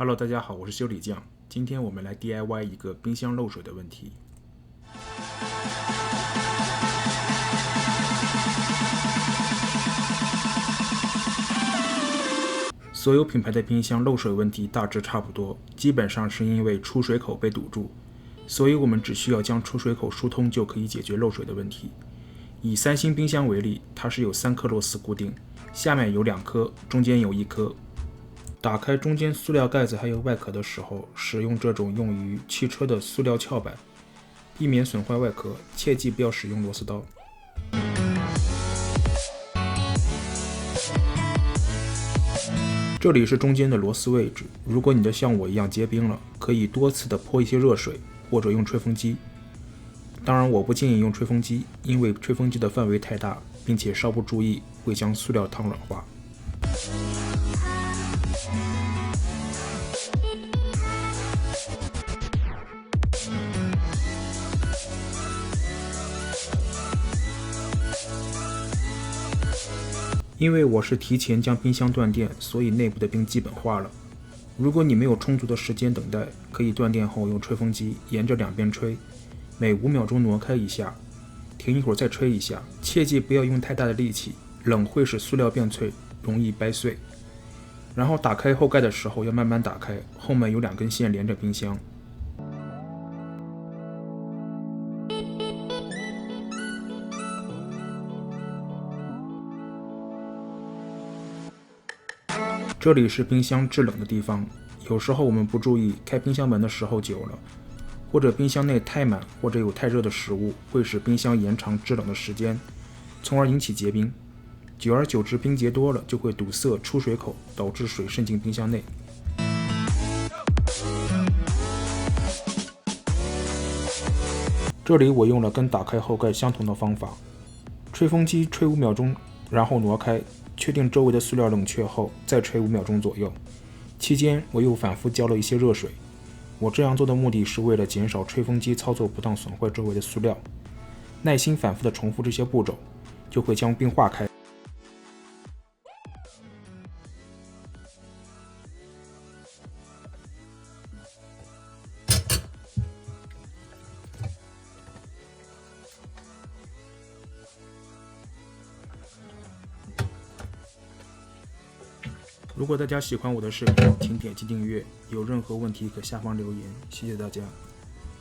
Hello， 大家好，我是修理匠。今天我们来 DIY 一个冰箱漏水的问题。所有品牌的冰箱漏水问题大致差不多，基本上是因为出水口被堵住，所以我们只需要将出水口疏通就可以解决漏水的问题。以三星冰箱为例，它是有3颗螺丝固定，下面有2颗，中间有1颗。打开中间塑料盖子还有外壳的时候，使用这种用于汽车的塑料壳板，避免损坏外壳，切记不要使用螺丝刀。这里是中间的螺丝位置，如果你的像我一样结冰了，可以多次的泼一些热水，或者用吹风机。当然我不建议用吹风机，因为吹风机的范围太大，并且稍不注意会将塑料烫软化。因为我是提前将冰箱断电，所以内部的冰基本化了。如果你没有充足的时间等待，可以断电后用吹风机沿着两边吹，每5秒钟挪开一下，停一会儿再吹一下，切记不要用太大的力气，冷会使塑料变脆，容易掰碎。然后打开后盖的时候要慢慢打开，后面有2根线连着冰箱。这里是冰箱制冷的地方，有时候我们不注意，开冰箱门的时候久了，或者冰箱内太满或者有太热的食物，会使冰箱延长制冷的时间，从而引起结冰。久而久之，冰结多了就会堵塞出水口，导致水渗进冰箱内。这里我用了跟打开后盖相同的方法，吹风机吹5秒钟，然后挪开，确定周围的塑料冷却后，再吹5秒钟左右。期间我又反复浇了一些热水。我这样做的目的是为了减少吹风机操作不当损坏周围的塑料。耐心反复的重复这些步骤，就会将冰化开。如果大家喜欢我的视频，请点击订阅，有任何问题可下方留言，谢谢大家。